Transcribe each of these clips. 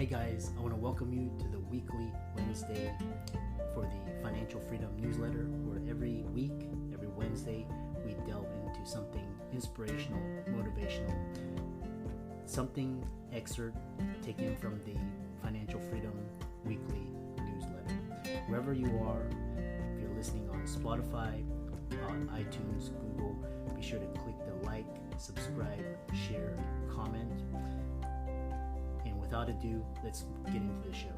Hey guys, I want to welcome you to the weekly Wednesday for the Financial Freedom newsletter, where every week, every Wednesday, we delve into something inspirational, motivational, something excerpt taken from the Financial Freedom weekly newsletter. Wherever you are, if you're listening on Spotify, on iTunes, Google, be sure to click the like, subscribe, share, comment. And without ado, let's get into the show.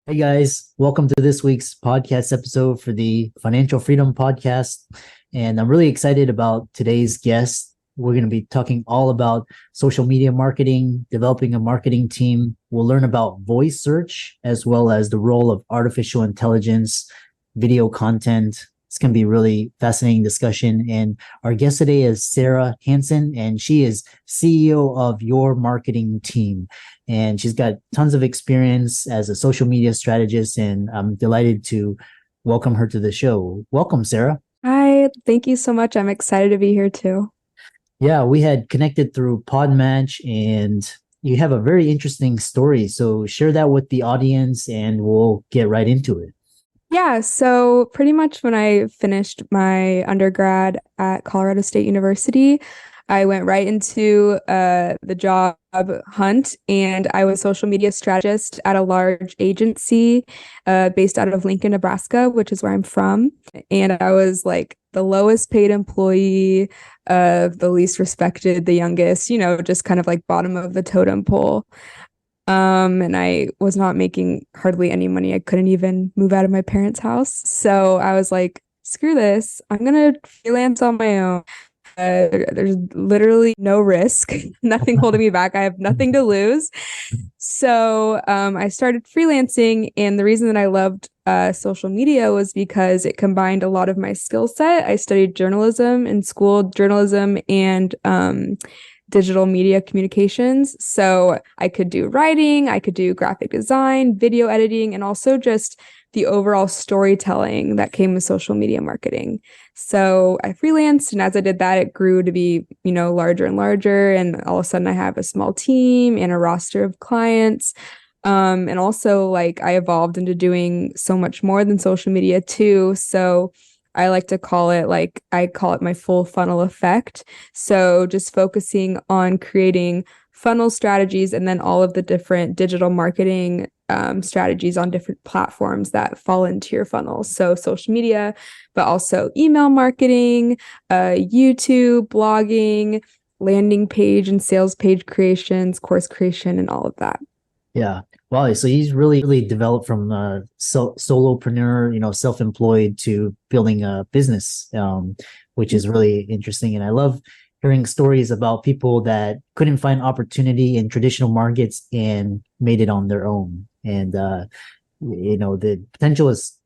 Hey guys, welcome to this week's podcast episode for the Financial Freedom Podcast. And I'm really excited about today's guest. We're going to be talking all about social media marketing, developing a marketing team. We'll learn about voice search, as well as the role of artificial intelligence, video content. It's going to be a really fascinating discussion. And our guest today is Sarah Hansen, and she is CEO of Your Marketing Team. And she's got tons of experience as a social media strategist, and I'm delighted to welcome her to the show. Welcome, Sarah. Hi, thank you so much. I'm excited to be here too. Yeah, we had connected through Podmatch, and you have a very interesting story. So share that with the audience, and we'll get right into it. Yeah, so pretty much when I finished my undergrad at Colorado State University, I went right into the job hunt, and I was social media strategist at a large agency based out of Lincoln, Nebraska, which is where I'm from. And I was like the lowest paid employee, the least respected, the youngest, just kind of like bottom of the totem pole. And I was not making hardly any money. I couldn't even move out of my parents' house. So I was like, screw this. I'm going to freelance on my own. There's literally no risk, nothing holding me back. I have nothing to lose. So I started freelancing. And the reason that I loved social media was because it combined a lot of my skill set. I studied journalism in school, journalism and digital media communications. So I could do writing, I could do graphic design, video editing, and also just the overall storytelling that came with social media marketing. So I freelanced, and as I did that, it grew to be, larger and larger. And all of a sudden I have a small team and a roster of clients. And also like I evolved into doing so much more than social media too. So I like to call it I call it my full funnel effect. So just focusing on creating funnel strategies and then all of the different digital marketing strategies on different platforms that fall into your funnel. So social media, but also email marketing, YouTube, blogging, landing page and sales page creations, course creation, and all of that. Yeah. Wow. So he's really developed from solopreneur, self-employed to building a business, which is really interesting. And I love hearing stories about people that couldn't find opportunity in traditional markets and made it on their own. And, the potential is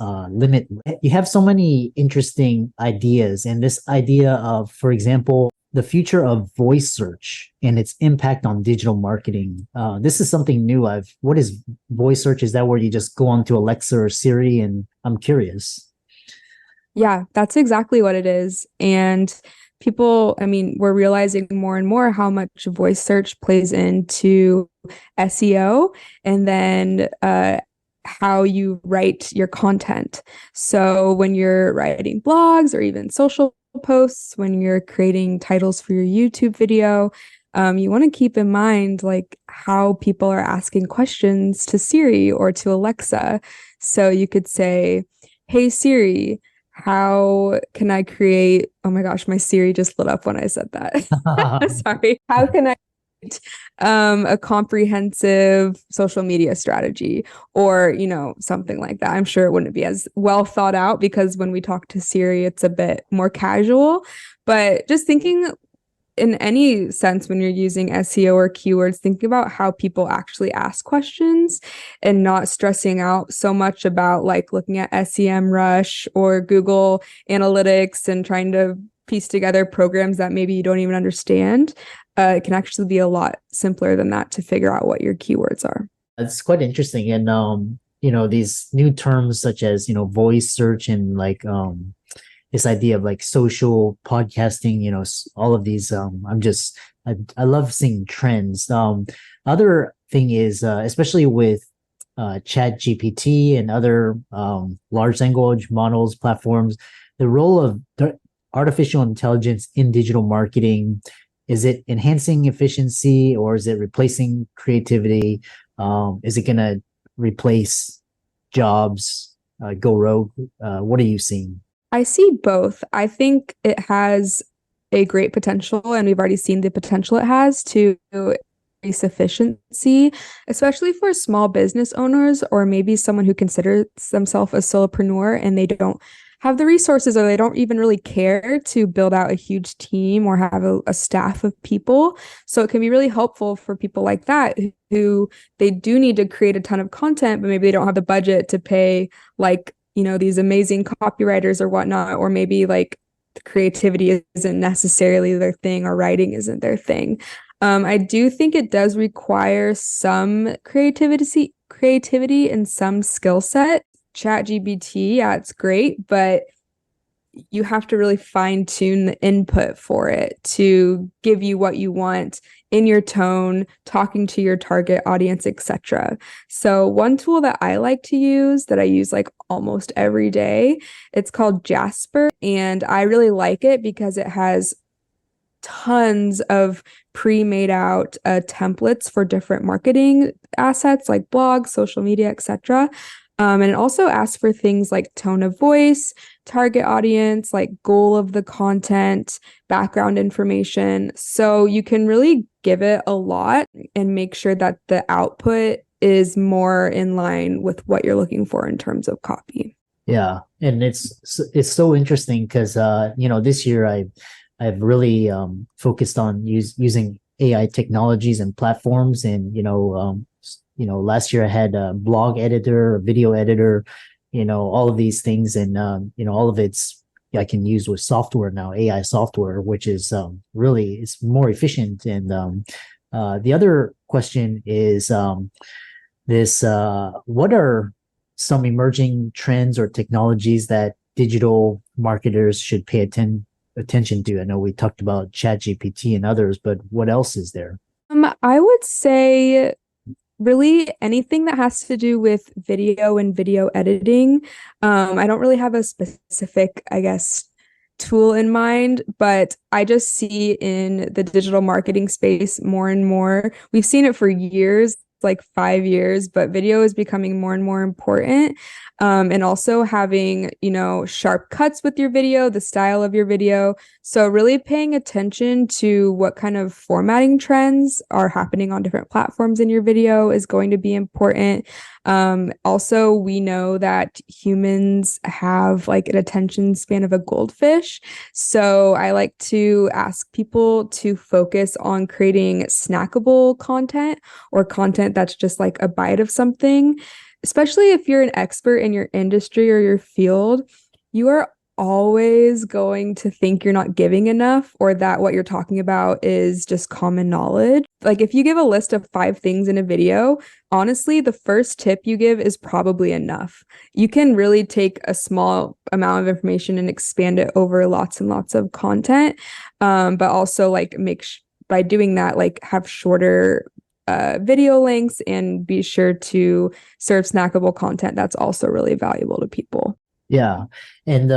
limitless. You have so many interesting ideas, and this idea of, for example, the future of voice search and its impact on digital marketing. This is something new. What is voice search? Is that where you just go onto Alexa or Siri? And I'm curious. Yeah, that's exactly what it is. And people, we're realizing more and more how much voice search plays into SEO and then how you write your content. So when you're writing blogs or even social posts, when you're creating titles for your YouTube video, you want to keep in mind like how people are asking questions to Siri or to Alexa. So you could say, "Hey Siri, how can I create," oh my gosh, my Siri just lit up when I said that. Sorry. "How can I create a comprehensive social media strategy?" Or, something like that. I'm sure it wouldn't be as well thought out because when we talk to Siri, it's a bit more casual. But just thinking in any sense when you're using SEO or keywords, thinking about how people actually ask questions and not stressing out so much about like looking at SEMrush or Google Analytics and trying to piece together programs that maybe you don't even understand. It can actually be a lot simpler than that to figure out what your keywords are. It's quite interesting. And, these new terms such as, voice search and this idea of like social podcasting, all of these. I love seeing trends. Other thing is, especially with Chat GPT and other large language models platforms, the role of artificial intelligence in digital marketing. Is it enhancing efficiency or is it replacing creativity? Is it going to replace jobs, go rogue? What are you seeing? I see both. I think it has a great potential, and we've already seen the potential it has to increase efficiency, especially for small business owners or maybe someone who considers themselves a solopreneur and they don't have the resources or they don't even really care to build out a huge team or have a staff of people. So it can be really helpful for people like that who they do need to create a ton of content, but maybe they don't have the budget to pay like, these amazing copywriters or whatnot, or maybe like the creativity isn't necessarily their thing or writing isn't their thing. I do think it does require some creativity and some skill set. ChatGPT, yeah, it's great, but you have to really fine tune the input for it to give you what you want in your tone, talking to your target audience, etc. So one tool that I like to use that I use like almost every day, it's called Jasper, and I really like it because it has tons of pre-made out templates for different marketing assets like blogs, social media, etc. And it also asks for things like tone of voice, target audience, like goal of the content, background information. So you can really give it a lot and make sure that the output is more in line with what you're looking for in terms of copy. Yeah, and it's so interesting because this year I've really focused on using AI technologies and platforms, and last year I had a blog editor, a video editor, all of these things, and all of I can use with software now, AI software, which is really it's more efficient. And the other question is what are some emerging trends or technologies that digital marketers should pay attention to? I know we talked about ChatGPT and others, but what else is there? I would say really anything that has to do with video and video editing. I don't really have a specific, I guess, tool in mind, but I just see in the digital marketing space more and more. We've seen it for years, like 5 years, but video is becoming more and more important. And also having, sharp cuts with your video, the style of your video. So really paying attention to what kind of formatting trends are happening on different platforms in your video is going to be important. Also, we know that humans have like an attention span of a goldfish. So I like to ask people to focus on creating snackable content or content that's just like a bite of something. Especially if you're an expert in your industry or your field, you are always going to think you're not giving enough or that what you're talking about is just common knowledge. Like if you give a list of 5 things in a video, honestly, the first tip you give is probably enough. You can really take a small amount of information and expand it over lots and lots of content. But also like by doing that, like have shorter video lengths and be sure to serve snackable content that's also really valuable to people. Yeah. And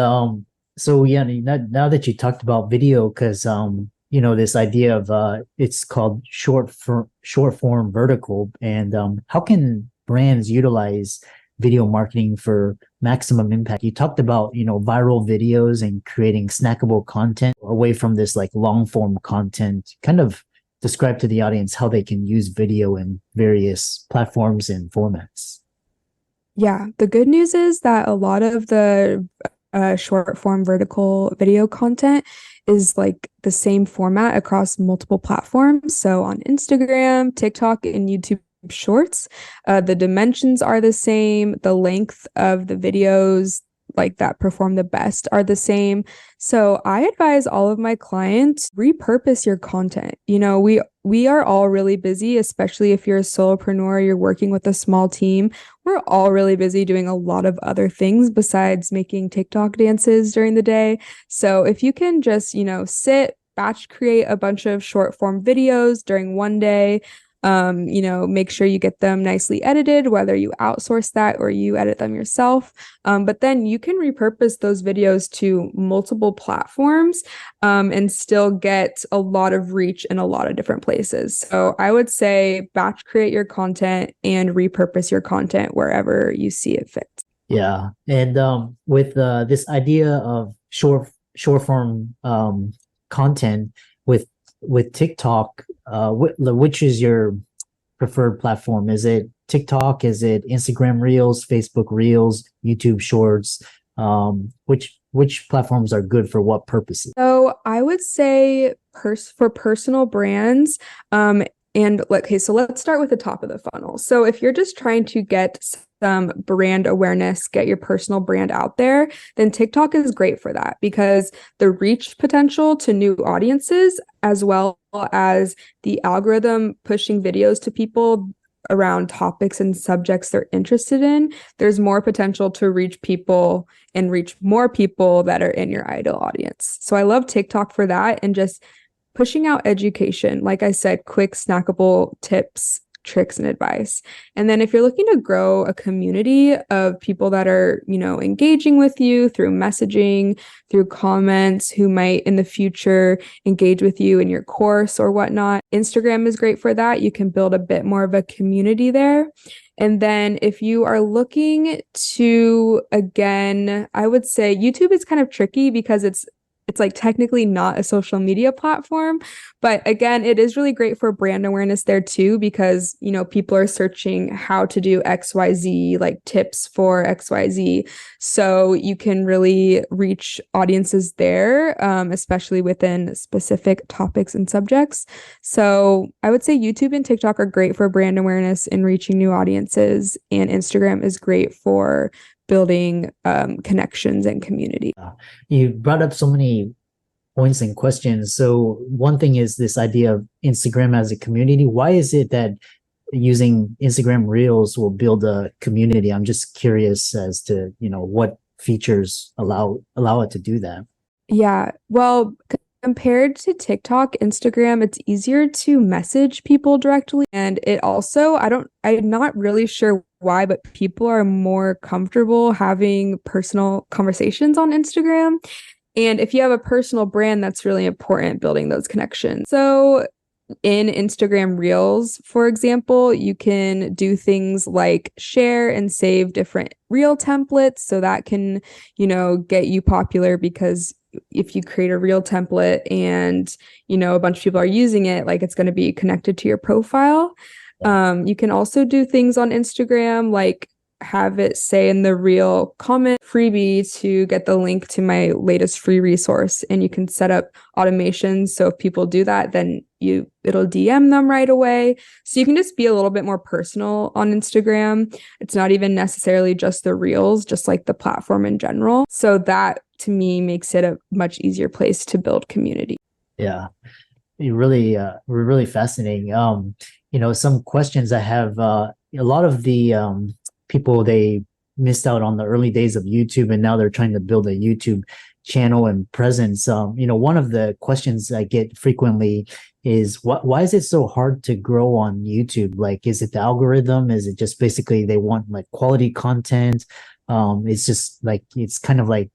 so yeah, now that you talked about video, because this idea of it's called short form vertical, and how can brands utilize video marketing for maximum impact? You talked about viral videos and creating snackable content away from this like long form content. Kind of describe to the audience how they can use video in various platforms and formats. Yeah, the good news is that a lot of the short form vertical video content is like the same format across multiple platforms. So on Instagram, TikTok, and YouTube Shorts, the dimensions are the same, the length of the videos, like that perform the best are the same. So I advise all of my clients repurpose your content. We are all really busy, especially if you're a solopreneur, you're working with a small team. We're all really busy doing a lot of other things besides making TikTok dances during the day. So if you can just, sit, batch create a bunch of short form videos during one day, make sure you get them nicely edited, whether you outsource that or you edit them yourself. But then you can repurpose those videos to multiple platforms, and still get a lot of reach in a lot of different places. So I would say batch create your content and repurpose your content wherever you see it fits. Yeah. And with this idea of short form content with TikTok, which is your preferred platform? Is it TikTok? Is it Instagram Reels, Facebook Reels, YouTube Shorts? Which platforms are good for what purposes? So I would say for personal brands, so let's start with the top of the funnel. So if you're just trying to get some brand awareness, get your personal brand out there, then TikTok is great for that because the reach potential to new audiences, as well as the algorithm pushing videos to people around topics and subjects they're interested in, there's more potential to reach people and reach more people that are in your ideal audience. So I love TikTok for that, and just pushing out education, like I said, quick, snackable tips, tricks, and advice. And then if you're looking to grow a community of people that are, engaging with you through messaging, through comments, who might in the future engage with you in your course or whatnot, Instagram is great for that. You can build a bit more of a community there. And then if you are looking to, again, I would say YouTube is kind of tricky because it's like technically not a social media platform, but again, it is really great for brand awareness there too, because, people are searching how to do XYZ, like tips for XYZ. So you can really reach audiences there, especially within specific topics and subjects. So I would say YouTube and TikTok are great for brand awareness and reaching new audiences, and Instagram is great for building connections and community. You brought up so many points and questions. So one thing is this idea of Instagram as a community. Why is it that using Instagram Reels will build a community? I'm just curious as to, what features allow it to do that. Yeah, well, compared to TikTok, Instagram, it's easier to message people directly. And it also, I'm not really sure why, but people are more comfortable having personal conversations on Instagram. And if you have a personal brand, that's really important, building those connections. So in Instagram Reels, for example, you can do things like share and save different reel templates. So that can, get you popular, because if you create a reel template and, a bunch of people are using it, like it's going to be connected to your profile. You can also do things on Instagram, like have it say in the reel comment freebie to get the link to my latest free resource. And you can set up automations. So if people do that, then it'll DM them right away. So you can just be a little bit more personal on Instagram. It's not even necessarily just the reels, just like the platform in general. So that to me makes it a much easier place to build community. Yeah. We're really fascinating. Some questions I have, a lot of the people, they missed out on the early days of YouTube, and now they're trying to build a YouTube channel and presence. One of the questions I get frequently is why is it so hard to grow on YouTube? Like, is it the algorithm? Is it just basically they want like quality content? It's just like, it's kind of like,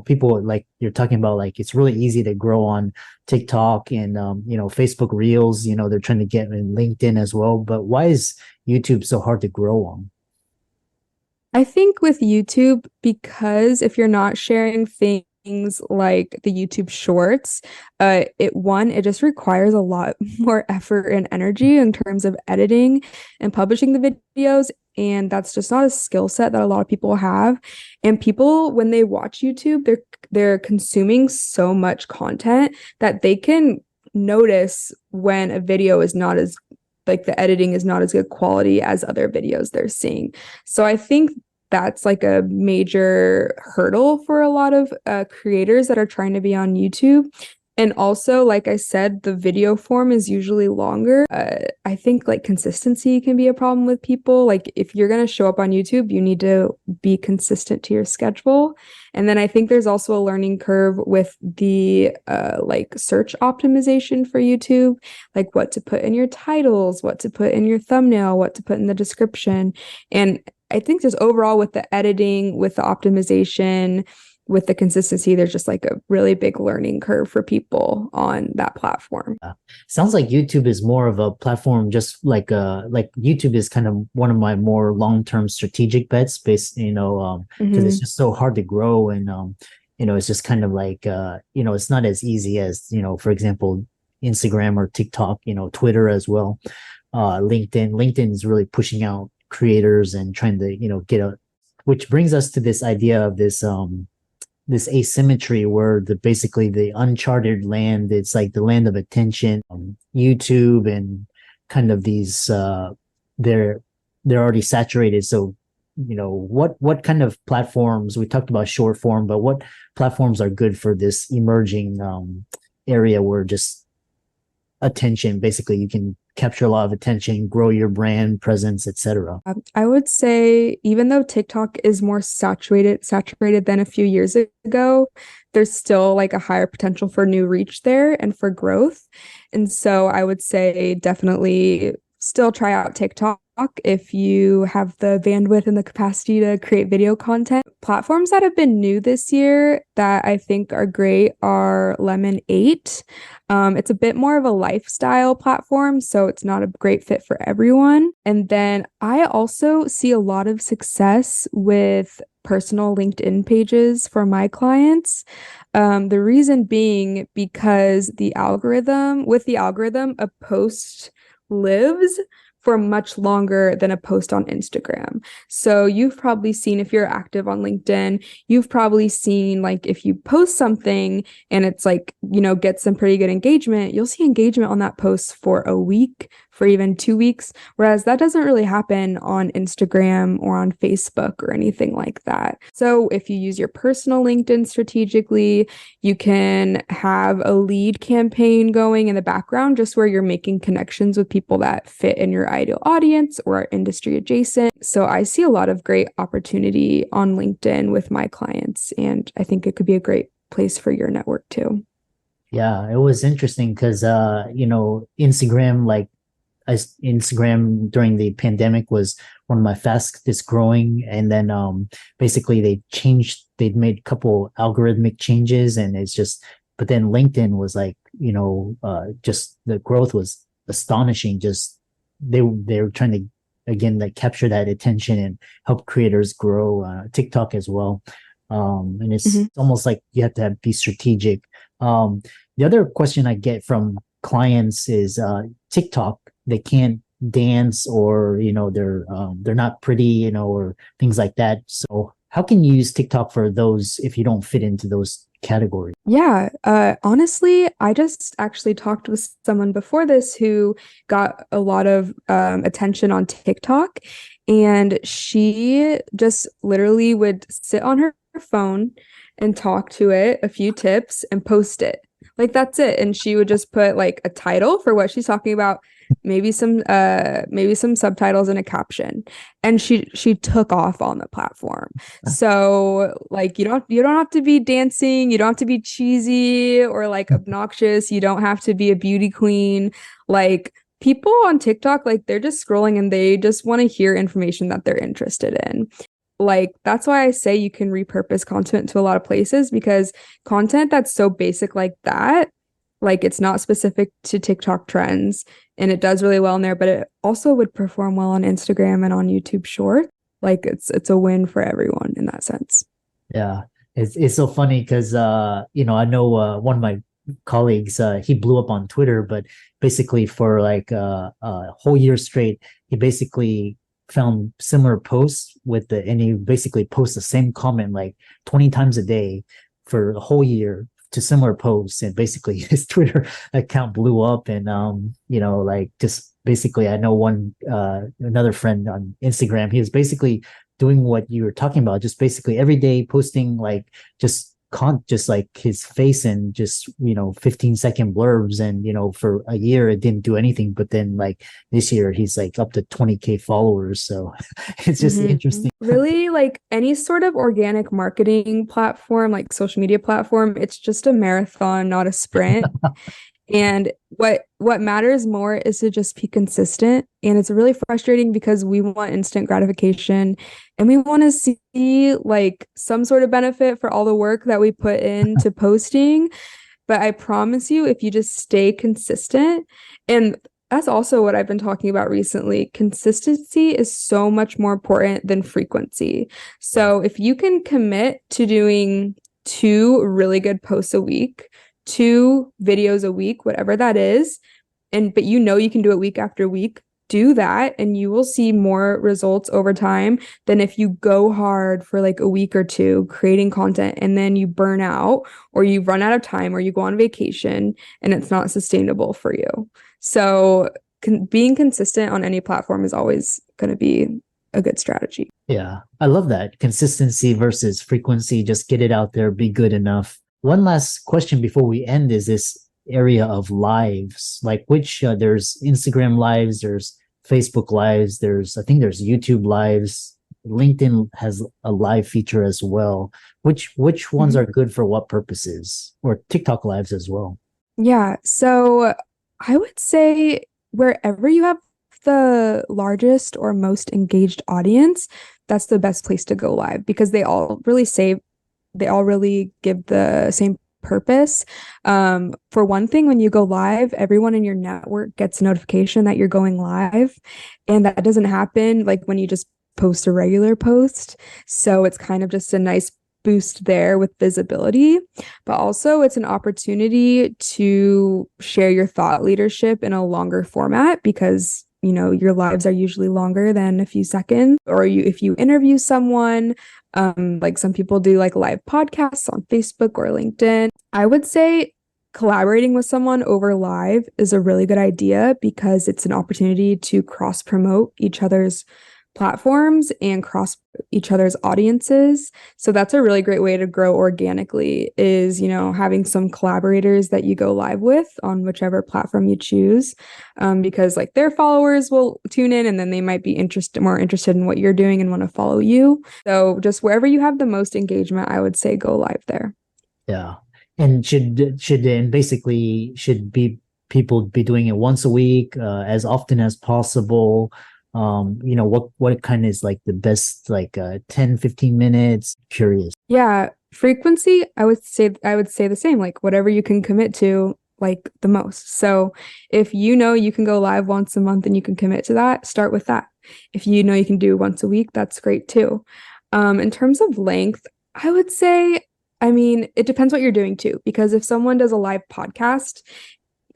people like you're talking about, like it's really easy to grow on TikTok and Facebook Reels, they're trying to get in LinkedIn as well. But why is YouTube so hard to grow on? I think with YouTube, because if you're not sharing things like the YouTube Shorts, it just requires a lot more effort and energy in terms of editing and publishing the videos. And that's just not a skill set that a lot of people have. And people, when they watch YouTube, they're consuming so much content that they can notice when a video is not as, like, the editing is not as good quality as other videos they're seeing. So I think that's like a major hurdle for a lot of creators that are trying to be on YouTube. And also, like I said, the video form is usually longer. I think like consistency can be a problem with people. Like if you're going to show up on YouTube, you need to be consistent to your schedule. And then I think there's also a learning curve with the like search optimization for YouTube, like what to put in your titles, what to put in your thumbnail, what to put in the description. And I think just overall with the editing, with the optimization, with the consistency, there's just like a really big learning curve for people on that platform. Sounds like YouTube is more of a platform, just like YouTube is kind of one of my more long-term strategic bets based, because it's just so hard to grow. And it's just kind of like it's not as easy as, for example, Instagram or TikTok, Twitter as well. LinkedIn is really pushing out creators and trying to, which brings us to this idea of this asymmetry where basically the uncharted land, it's like the land of attention. YouTube and kind of these they're already saturated. So what kind of platforms, we talked about short form, but what platforms are good for this emerging area where just attention, basically you can capture a lot of attention, grow your brand presence, etc. I would say even though TikTok is more saturated than a few years ago, there's still like a higher potential for new reach there and for growth. And so I would say definitely still try out TikTok if you have the bandwidth and the capacity to create video content. Platforms that have been new this year that I think are great are Lemon 8. It's a bit more of a lifestyle platform, so it's not a great fit for everyone. And then I also see a lot of success with personal LinkedIn pages for my clients. The reason being because with the algorithm, a post lives for much longer than a post on Instagram. So you've probably seen, if you're active on LinkedIn, you've probably seen like if you post something and it's like, gets some pretty good engagement, you'll see engagement on that post for a week, for even 2 weeks, whereas that doesn't really happen on Instagram or on Facebook or anything like that. So if you use your personal LinkedIn strategically, you can have a lead campaign going in the background, just where you're making connections with people that fit in your ideal audience or are industry adjacent. So I see a lot of great opportunity on LinkedIn with my clients, and I think it could be a great place for your network too. Yeah, it was interesting because Instagram during the pandemic was one of my fastest growing, and then basically they'd made a couple algorithmic changes, and but then LinkedIn was like, just the growth was astonishing. Just they were trying to, again, like capture that attention and help creators grow. TikTok as well. And it's almost like you have to be strategic. The other question I get from clients is TikTok, they can't dance, or they're not pretty, or things like that. So how can you use TikTok for those if you don't fit into those categories? Yeah, honestly, I just actually talked with someone before this who got a lot of attention on TikTok, and she just literally would sit on her phone and talk to it, a few tips, and post it. Like that's it. And she would just put like a title for what she's talking about, maybe some subtitles and a caption. And she took off on the platform. So like you don't have to be dancing, you don't have to be cheesy or like obnoxious, you don't have to be a beauty queen. Like people on TikTok, like they're just scrolling and they just want to hear information that they're interested in. Like that's why I say you can repurpose content to a lot of places, because content that's so basic like that, like it's not specific to TikTok trends and it does really well in there, but it also would perform well on Instagram and on YouTube Short. Like it's a win for everyone in that sense. Yeah, it's so funny because I know one of my colleagues, he blew up on Twitter, but basically for like a whole year straight, he basically found similar posts and he basically posts the same comment like 20 times a day for a whole year to similar posts, and basically his Twitter account blew up. And like just basically, I know another friend on Instagram, he was basically doing what you were talking about, just basically every day posting like just like his face and just 15-second blurbs, and for a year it didn't do anything, but then like this year he's like up to 20K followers, so it's just interesting. Really, like any sort of organic marketing platform, like social media platform, it's just a marathon, not a sprint. And what matters more is to just be consistent. And it's really frustrating because we want instant gratification and we want to see like some sort of benefit for all the work that we put into posting. But I promise you, if you just stay consistent, and that's also what I've been talking about recently, consistency is so much more important than frequency. So if you can commit to doing 2 really good posts a week, 2 videos a week, whatever that is, but you can do it week after week, do that and you will see more results over time than if you go hard for like a week or 2 creating content and then you burn out or you run out of time or you go on vacation and it's not sustainable for you. So being consistent on any platform is always going to be a good strategy. Yeah, I love that. Consistency versus frequency. Just get it out there, be good enough. One last question before we end is this area of lives, like there's Instagram lives, there's Facebook lives, I think there's YouTube lives. LinkedIn has a live feature as well. Which ones are good for what purposes? Or TikTok lives as well? Yeah, so I would say wherever you have the largest or most engaged audience, that's the best place to go live because they all really give the same purpose. For one thing, when you go live, everyone in your network gets a notification that you're going live. And that doesn't happen like when you just post a regular post. So it's kind of just a nice boost there with visibility, but also it's an opportunity to share your thought leadership in a longer format because your lives are usually longer than a few seconds. Or if you interview someone, like some people do like live podcasts on Facebook or LinkedIn. I would say collaborating with someone over live is a really good idea because it's an opportunity to cross promote each other's platforms and cross each other's audiences. So that's a really great way to grow organically is, having some collaborators that you go live with on whichever platform you choose, because like their followers will tune in and then they might be more interested in what you're doing and want to follow you. So just wherever you have the most engagement, I would say go live there. Yeah. And should people be doing it once a week, as often as possible? What kind is like the best, like 10-15 minutes? Curious. Yeah, frequency, I would say the same, like whatever you can commit to like the most. So if you can go live once a month and you can commit to that, start with that. If you can do once a week, that's great too. In terms of length, I would say, it depends what you're doing too, because if someone does a live podcast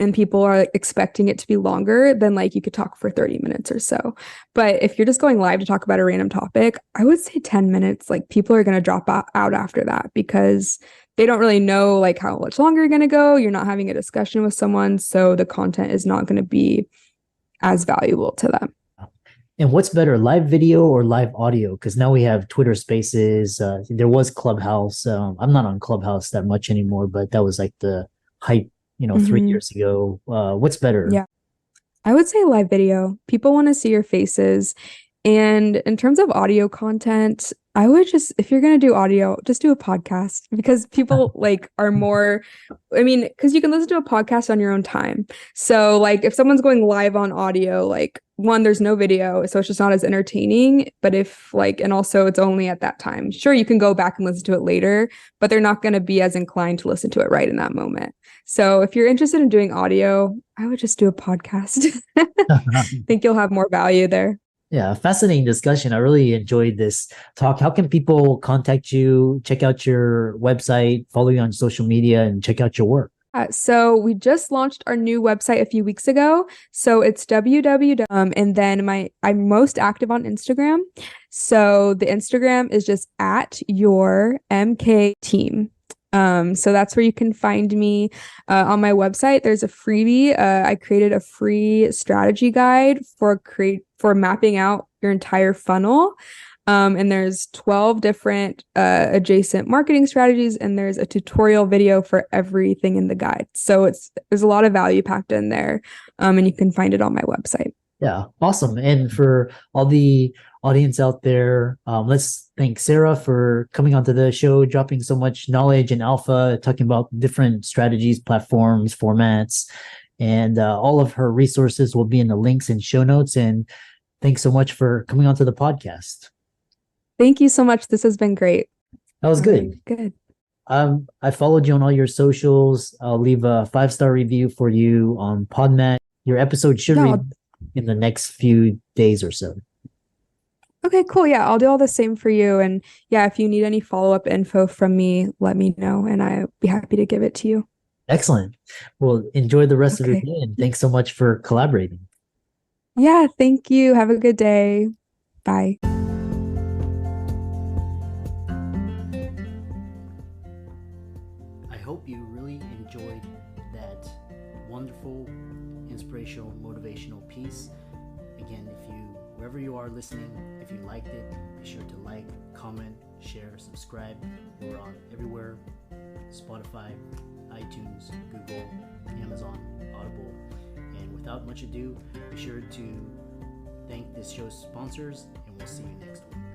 and people are like, expecting it to be longer, then like you could talk for 30 minutes or so. But if you're just going live to talk about a random topic, I would say 10 minutes. Like people are going to drop out after that because they don't really know like how much longer you're going to go. You're not having a discussion with someone. So the content is not going to be as valuable to them. And what's better, live video or live audio? Because now we have Twitter Spaces. There was Clubhouse. I'm not on Clubhouse that much anymore, but that was like the hype 3 years ago. What's better? Yeah, I would say live video. People want to see your faces. And in terms of audio content, I would if you're going to do audio, just do a podcast because people like are more, because you can listen to a podcast on your own time. So like if someone's going live on audio, like one, there's no video, so it's just not as entertaining. But and also it's only at that time. Sure, you can go back and listen to it later, but they're not going to be as inclined to listen to it right in that moment. So if you're interested in doing audio, I would just do a podcast. I think you'll have more value there. Yeah, fascinating discussion. I really enjoyed this talk. How can people contact you, check out your website, follow you on social media, and check out your work? So we just launched our new website a few weeks ago. So it's www. And then I'm most active on Instagram. So the Instagram is just at your MK team. So that's where you can find me. On my website, there's a freebie. I created a free strategy guide for mapping out your entire funnel. And there's 12 different adjacent marketing strategies, and there's a tutorial video for everything in the guide. So there's a lot of value packed in there, and you can find it on my website. Yeah, awesome. And for all the audience out there, let's thank Sarah for coming onto the show, dropping so much knowledge and alpha, talking about different strategies, platforms, formats, and all of her resources will be in the links and show notes. And thanks so much for coming onto the podcast. Thank you so much. This has been great. That was good. Good. I followed you on all your socials. I'll leave a 5-star review for you on Podmat. Your episode should read in the next few days or so. Okay, cool. Yeah, I'll do all the same for you. And yeah, if you need any follow-up info from me, let me know and I'll be happy to give it to you. Excellent. Well, enjoy the rest of your day and thanks so much for collaborating. Yeah, thank you. Have a good day. Bye. I hope you really enjoyed that wonderful, inspirational, motivational piece. Again, wherever you are listening, if you liked it, be sure to like, comment, share, subscribe. We're on everywhere: Spotify, iTunes, Google, Amazon, Audible. And without much ado, be sure to thank this show's sponsors, and we'll see you next week.